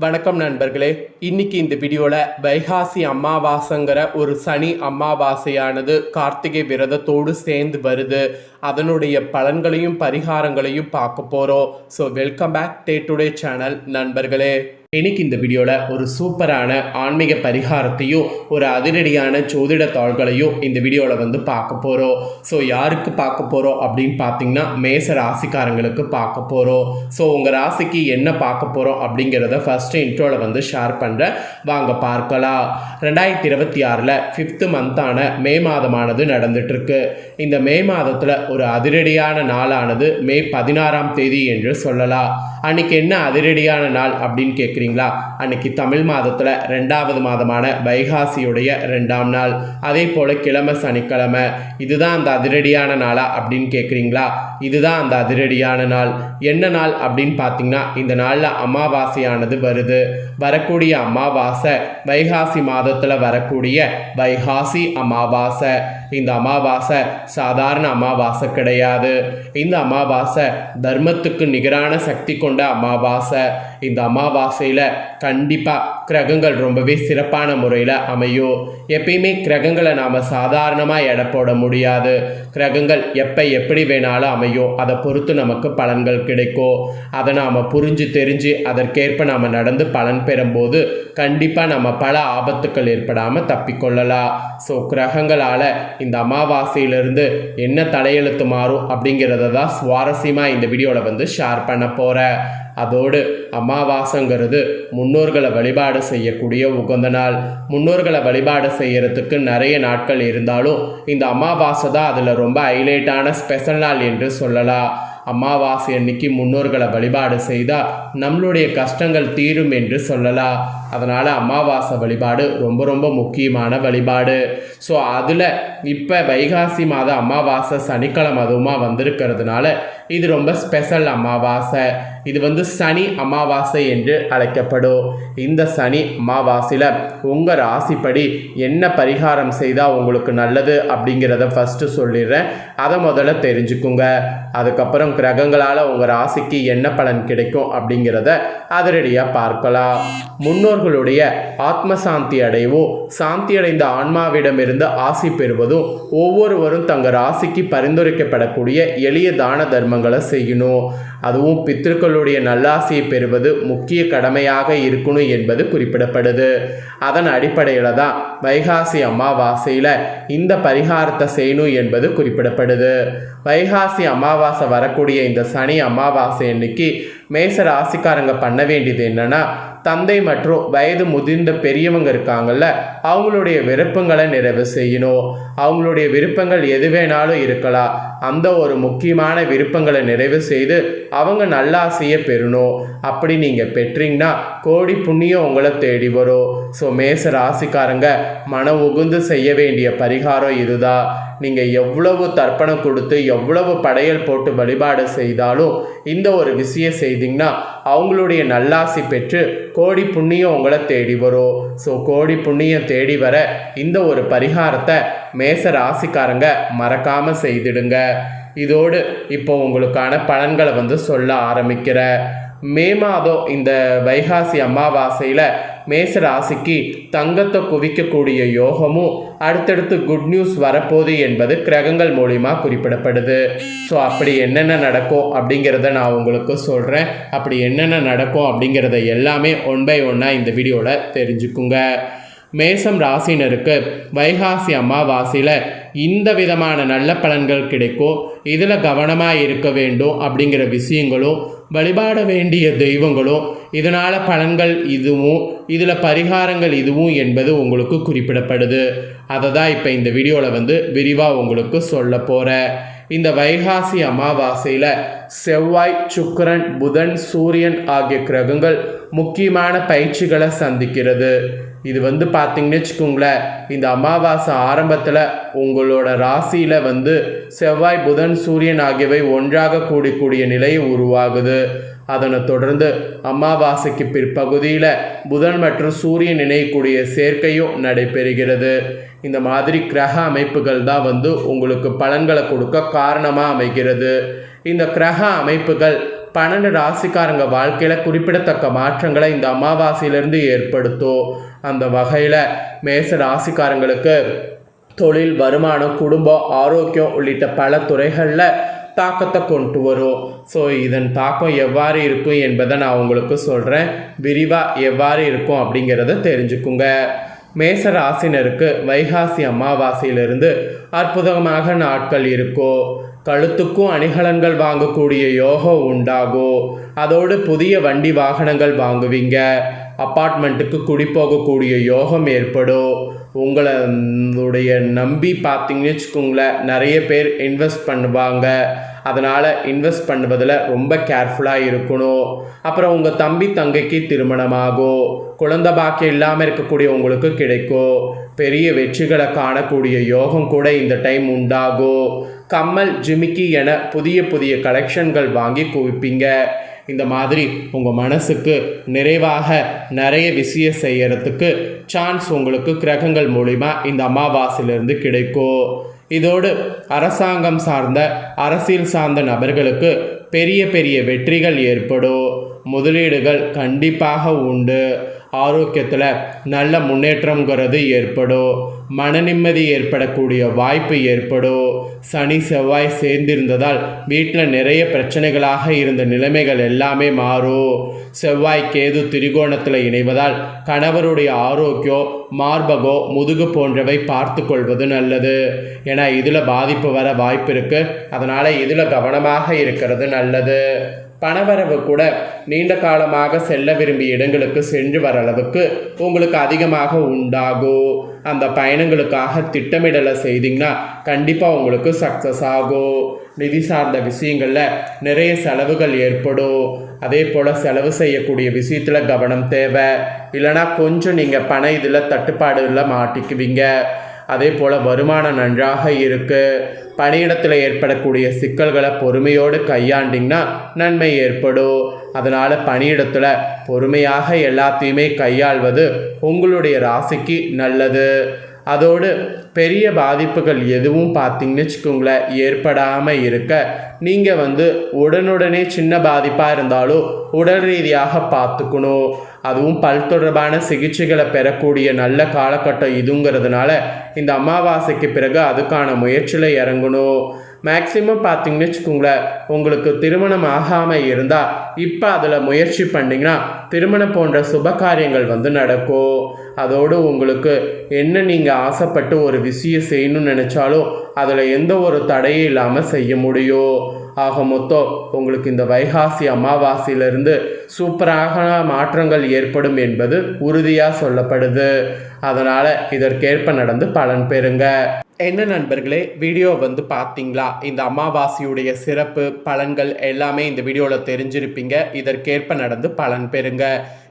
வணக்கம் நண்பர்களே. இன்னைக்கு இந்த வீடியோவில் வைகாசி அமாவாசைங்கிற ஒரு சனி அமாவாசையானது கார்த்திகை விரதத்தோடு சேர்ந்து வருது. அதனுடைய பலன்களையும் பரிகாரங்களையும் பார்க்க போகிறோம். So welcome back today channel நண்பர்களே. இன்னைக்கு இந்த வீடியோவில் ஒரு சூப்பரான ஆன்மீக பரிகாரத்தையும் ஒரு அதிரடியான ஜோதிட தாள்களையும் இந்த வீடியோவில் பார்க்க போகிறோம். ஸோ யாருக்கு பார்க்க போகிறோம் அப்படின்னு பார்த்தீங்கன்னா மேச ராசிக்காரங்களுக்கு பார்க்க போகிறோம். ஸோ உங்கள் ராசிக்கு என்ன பார்க்க போகிறோம் அப்படிங்கிறத ஃபஸ்ட்டு இன்ட்ரோவில் ஷேர் பண்ணுறேன், வாங்க பார்க்கலாம். 2026 5th மந்தான மே மாதமானது நடந்துட்டுருக்கு. இந்த மே மாதத்தில் ஒரு அதிரடியான நாளானது மே 16ஆம் தேதி என்று சொல்லலாம். அன்றைக்கி என்ன அதிரடியான நாள் அப்படின்னு கேட்குறீங்களா? அன்றைக்கி தமிழ் மாதத்தில் 2வது மாதமான வைகாசியுடைய 2ஆம் நாள். அதே போல் கிழமை சனிக்கிழமை. இதுதான் அந்த அதிரடியான நாளா அப்படின்னு கேட்குறீங்களா? இதுதான் அந்த அதிரடியான நாள். என்ன நாள் அப்படின்னு பார்த்தீங்கன்னா, இந்த நாளில் அமாவாசையானது வருது. வரக்கூடிய அமாவாசை வைகாசி மாதத்தில் வரக்கூடிய வைகாசி அமாவாசை. இந்த அமாவாசை சாதாரண அமாவாசை கிடையாது. இந்த அமாவாசை தர்மத்துக்கு நிகரான சக்தி கொண்ட அமாவாசை. இந்த அமாவாசையில் கண்டிப்பாக கிரகங்கள் ரொம்பவே சிறப்பான முறையில் அமையும். எப்பயுமே கிரகங்களை நாம் சாதாரணமாக எடை போட முடியாது. கிரகங்கள் எப்போ எப்படி வேணாலும் அமையும். அதை பொறுத்து நமக்கு பலன்கள் கிடைக்கும். அதை நாம் புரிஞ்சு தெரிஞ்சு அதற்கேற்ப நாம் நடந்து பலன் பெறும்போது கண்டிப்பாக நம்ம பல ஆபத்துக்கள் ஏற்படாமல் தப்பிக்கொள்ளலாம். ஸோ கிரகங்களால் இந்த அமாவாசையிலிருந்து என்ன தலையெழுத்து மாறும் அப்படிங்கிறத தான் சுவாரஸ்யமாக இந்த வீடியோவில் ஷேர் பண்ண போகிறேன். அதோடு அமாவாசைங்கிறது முன்னோர்களை வழிபாடு செய்யக்கூடிய உகந்த நாள். முன்னோர்களை வழிபாடு செய்யறதுக்கு நிறைய நாட்கள் இருந்தாலும் இந்த அமாவாசை தான் அதில் ரொம்ப ஹைலைட்டான ஸ்பெஷல் நாள் என்று சொல்லலாம். அமாவாசை அன்னைக்கு முன்னோர்களை வழிபாடு செய்தால் நம்மளுடைய கஷ்டங்கள் தீரும் என்று சொல்லலாம். அதனால் அமாவாசை வழிபாடு ரொம்ப ரொம்ப முக்கியமான வழிபாடு. ஸோ அதில் இப்போ வைகாசி மாத அமாவாசை சனிக்கிழமை அதுவுமா வந்திருக்கிறதுனால இது ரொம்ப ஸ்பெஷல் அமாவாசை. இது சனி அமாவாசை என்று அழைக்கப்படும். இந்த சனி அமாவாசையில் உங்கள் ராசிப்படி என்ன பரிகாரம் செய்தால் உங்களுக்கு நல்லது அப்படிங்கிறத ஃபஸ்ட்டு சொல்லிடுறேன். அதை முதல்ல தெரிஞ்சுக்குங்க. அதுக்கப்புறம் கிரகங்களால் உங்கள் ராசிக்கு என்ன பலன் கிடைக்கும் அப்படிங்கிறத அதிரடியாக பார்க்கலாம். முன்னோர்களுடைய ஆத்ம சாந்தி அடையவும் சாந்தி அடைந்த ஆன்மாவிடமிருந்து ஆசி பெறுவதும் ஒவ்வொருவரும் தங்கள் ராசிக்கு பரிந்துரைக்கப்படக்கூடிய எளிய தான தர்மங்களை செய்யணும். அதுவும் பித்திருக்களுடைய நல்லாசியை பெறுவது முக்கிய கடமையாக இருக்கணும் என்பது குறிப்பிடப்படுது. அதன் அடிப்படையில் தான் வைகாசி அமாவாசையில் இந்த பரிகாரத்தை செய்யணும் என்பது குறிப்பிடப்படுது. வைகாசி அமாவாசை வரக்கூடிய இந்த சனி அமாவாசை அன்னைக்கு மேச ராசிக்காரங்க பண்ண வேண்டியது என்னன்னா, தந்தை மற்றும் வயது முதிர்ந்த பெரியவங்க இருக்காங்கல்ல, அவங்களுடைய விருப்பங்களை நிறைவு செய்யணும். அவங்களுடைய விருப்பங்கள் எது வேணாலும் இருக்கலாம். அந்த ஒரு முக்கியமான விருப்பங்களை நிறைவு செய்து அவங்க நல்லாசையை பெறணும். அப்படி நீங்கள் பெற்றீங்கன்னா கோடி புண்ணியம் உங்களை தேடி வரும். ஸோ மேச ராசிக்காரங்க மன உகுந்து செய்ய வேண்டிய பரிகாரம் இதுதான். நீங்கள் எவ்வளவு தர்ப்பணம் கொடுத்து எவ்வளவு படையல் போட்டு வழிபாடு செய்தாலும் இந்த ஒரு விஷயம் செய்தீங்கன்னா அவங்களுடைய நல்லாசி பெற்று கோடி புண்ணியம் உங்களை தேடி வரும். ஸோ கோடி புண்ணியம் தேடி வர இந்த ஒரு பரிகாரத்தை மேச ராசிக்காரங்க மறக்காமல் செய்திடுங்க. இதோடு இப்போ உங்களுக்கான பலன்களை சொல்ல ஆரம்பிக்கிறேன். மே மாதம் இந்த வைகாசி அமாவாசையில் மேச ராசிக்கு தங்கத்தை குவிக்கக்கூடிய யோகமும் அடுத்தடுத்து குட் நியூஸ் வரப்போகுது என்பது கிரகங்கள் மூலிமா குறிப்பிடப்படுது. ஸோ அப்படி என்னென்ன நடக்கும் அப்படிங்கிறத நான் உங்களுக்கு சொல்கிறேன். அப்படி என்னென்ன நடக்கும் அப்படிங்கிறத எல்லாமே ஒன் பை ஒன்னாக இந்த வீடியோவில் தெரிஞ்சுக்குங்க. மேசம் ராசினருக்கு வைகாசி அமாவாசையில் இந்த விதமான நல்ல பலன்கள் கிடைக்கும். இதில் கவனமாக இருக்க வேண்டும் அப்படிங்கிற விஷயங்களும் வழிபாட வேண்டிய தெய்வங்களும் இதனால் பலன்கள் இதுவும் இதில் பரிகாரங்கள் இதுவும் என்பது உங்களுக்கு குறிப்பிடப்படுது. அதை தான் இப்போ இந்த வீடியோவில் விரிவாக உங்களுக்கு சொல்ல போகிறேன். இந்த வைகாசி அமாவாசையில் செவ்வாய், சுக்கிரன், புதன், சூரியன் ஆகிய கிரகங்கள் முக்கியமான பயிற்சிகளை சந்திக்கிறது. இது பார்த்தீங்கன்னு வச்சுக்கோங்களேன், இந்த அமாவாசை ஆரம்பத்தில் உங்களோட ராசியில் செவ்வாய், புதன், சூரியன் ஆகியவை ஒன்றாக கூடிய நிலை உருவாகுது. அதனை தொடர்ந்து அமாவாசைக்கு பிற்பகுதியில் புதன் மற்றும் சூரியன் இணையக்கூடிய சேர்க்கையும் நடைபெறுகிறது. இந்த மாதிரி கிரக அமைப்புகள் தான் உங்களுக்கு பலன்களை கொடுக்க காரணமாக அமைகிறது. இந்த கிரக அமைப்புகள் 12 ராசிக்காரங்க வாழ்க்கையில் குறிப்பிடத்தக்க மாற்றங்களை இந்த அமாவாசையிலிருந்து ஏற்படுத்தும். அந்த வகையில் மேச ராசிக்காரங்களுக்கு தொழில், வருமானம், குடும்பம், ஆரோக்கியம் உள்ளிட்ட பல துறைகளில் தாக்கத்தை கொண்டு வரும். ஸோ இதன் தாக்கம் எவ்வாறு இருக்கும் என்பதை நான் உங்களுக்கு சொல்கிறேன். விரிவாக எவ்வாறு இருக்கும் அப்படிங்கிறத தெரிஞ்சுக்குங்க. மேச ராசினருக்கு வைகாசி அமாவாசையிலிருந்து அற்புதமாக நாட்கள் இருக்கும். கழுத்துக்கும் அணிகலன்கள் வாங்கக்கூடிய யோகம் உண்டாகும். அதோடு புதிய வண்டி வாகனங்கள் வாங்குவீங்க. அப்பார்ட்மெண்ட்டுக்கு குடி போகக்கூடிய யோகம் ஏற்படும். உங்களுடைய நம்பி பார்த்தீங்கன்னு வச்சுக்கோங்களேன், நிறைய பேர் இன்வெஸ்ட் பண்ணுவாங்க. அதனால் இன்வெஸ்ட் பண்ணுவதில் ரொம்ப கேர்ஃபுல்லாக இருக்கணும். அப்புறம் உங்கள் தம்பி தங்கைக்கு திருமணமாகும். குழந்தை பாக்கியம் இல்லாமல் இருக்கக்கூடிய உங்களுக்கு கிடைக்கும். பெரிய வெற்றிகளை காணக்கூடிய யோகம் கூட இந்த டைம் உண்டாகும். கம்மல், ஜிமிக்கி என புதிய புதிய கலெக்ஷன்கள் வாங்கி குவிப்பீங்க. இந்த மாதிரி உங்கள் மனசுக்கு நிறைவாக நிறைய விஷயம் செய்யறதுக்கு சான்ஸ் உங்களுக்கு கிரகங்கள் மூலிமா இந்த அமாவாசையிலிருந்து கிடைக்கும். இதோடு அரசாங்கம் சார்ந்த, அரசியல் சார்ந்த நபர்களுக்கு பெரிய பெரிய வெற்றிகள் ஏற்படும். முதலீடுகள் கண்டிப்பாக உண்டு. ஆரோக்கியத்தில் நல்ல முன்னேற்றங்கிறது ஏற்படும். மன நிம்மதி ஏற்படக்கூடிய வாய்ப்பு ஏற்படும். சனி செவ்வாய் சேர்ந்திருந்ததால் வீட்டில் நிறைய பிரச்சனைகளாக இருந்த நிலைமைகள் எல்லாமே மாறும். செவ்வாய் கேது திரிகோணத்தில் இணைவதால் கணவருடைய ஆரோக்கியம், மார்பகோ, முதுகு போன்றவை பார்த்து கொள்வது நல்லது. ஏன்னா இதில் பாதிப்பு வர வாய்ப்பு இருக்குது. அதனால் இதில் கவனமாக இருக்கிறது நல்லது. பணவரவு கூட நீண்ட காலமாக செல்ல விரும்பிய இடங்களுக்கு சென்று வர அளவுக்கு உங்களுக்கு அதிகமாக உண்டாகும். அந்த பயணங்களுக்காக திட்டமிடலை செய்தீங்கன்னா கண்டிப்பாக உங்களுக்கு சக்ஸஸ் ஆகும். நிதி சார்ந்த விஷயங்களில் நிறைய செலவுகள் ஏற்படும். அதே போல் செலவு செய்யக்கூடிய விஷயத்தில் கவனம் தேவை. இல்லைனா கொஞ்சம் நீங்கள் பண இதில் தட்டுப்பாடுகளில் மாட்டிக்குவீங்க. அதே போல் வருமானம் நன்றாக இருக்குது. பணியிடத்தில் ஏற்படக்கூடிய சிக்கல்களை பொறுமையோடு கையாண்டிங்கன்னா நன்மை ஏற்படும். அதனால் பணியிடத்தில் பொறுமையாக எல்லாத்தையுமே கையாள்வது உங்களுடைய ராசிக்கு நல்லது. அதோடு பெரிய பாதிப்புகள் எதுவும் பார்த்தீங்கன்னு வச்சுக்கோங்களேன் ஏற்படாமல் இருக்க நீங்கள் உடனுடனே சின்ன பாதிப்பாக இருந்தாலும் உடல் ரீதியாக பார்த்துக்கணும். அதுவும் பல் தொடர்பான சிகிச்சைகளை பெறக்கூடிய நல்ல காலகட்டம் இதுங்கிறதுனால இந்த அமாவாசைக்கு பிறகு அதுக்கான முயற்சியில் இறங்கணும். மேக்சிமம் பார்த்தீங்கன்னு வச்சுக்கோங்களேன், உங்களுக்கு திருமணம் ஆகாமல் இருந்தால் இப்போ அதில் முயற்சி பண்ணிங்கன்னா திருமணம் போன்ற சுப காரியங்கள் நடக்கும். அதோடு உங்களுக்கு என்ன நீங்கள் ஆசைப்பட்டு ஒரு விஷயம் செய்யணும்னு நினச்சாலும் அதில் எந்த ஒரு தடையும் இல்லாமல் செய்ய முடியும். ஆக மொத்தம் உங்களுக்கு இந்த வைகாசி அமாவாசையிலிருந்து சூப்பராக மாற்றங்கள் ஏற்படும் என்பது உறுதியாக சொல்லப்படுது. அதனால் இதற்கேற்ப நடந்து பலன் பெறுங்க. என்ன நண்பர்களே, வீடியோ பார்த்தீங்களா? இந்த அமாவாசையுடைய சிறப்பு பலன்கள் எல்லாமே இந்த வீடியோவில் தெரிஞ்சிருப்பீங்க. இதற்கேற்ப நடந்து பலன் பெறுங்க.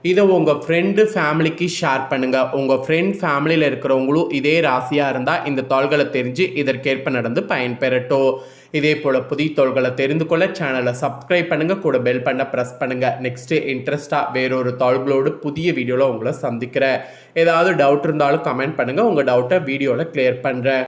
இதை உங்கள் ஃப்ரெண்டு ஃபேமிலிக்கு ஷேர் பண்ணுங்கள். உங்கள் ஃப்ரெண்ட் ஃபேமிலியில் இருக்கிறவங்களும் இதே ராசியாக இருந்தால் இந்த தாள்களை தெரிஞ்சு இதற்கேற்ப நடந்து பயன்பெறட்டும். இதே போல் புதிய தாள்களை தெரிந்து கொள்ள சேனலை சப்ஸ்கிரைப் பண்ணுங்கள், கூட பெல் பண்ண ப்ரெஸ் பண்ணுங்கள். நெக்ஸ்ட்டு இன்ட்ரெஸ்ட்டாக வேறொரு தாள்களோடு புதிய வீடியோவில் உங்களை சந்திக்கிறேன். ஏதாவது டவுட் இருந்தாலும் கமெண்ட் பண்ணுங்கள். உங்கள் டவுட்டை வீடியோவில் கிளியர் பண்ணுறேன்.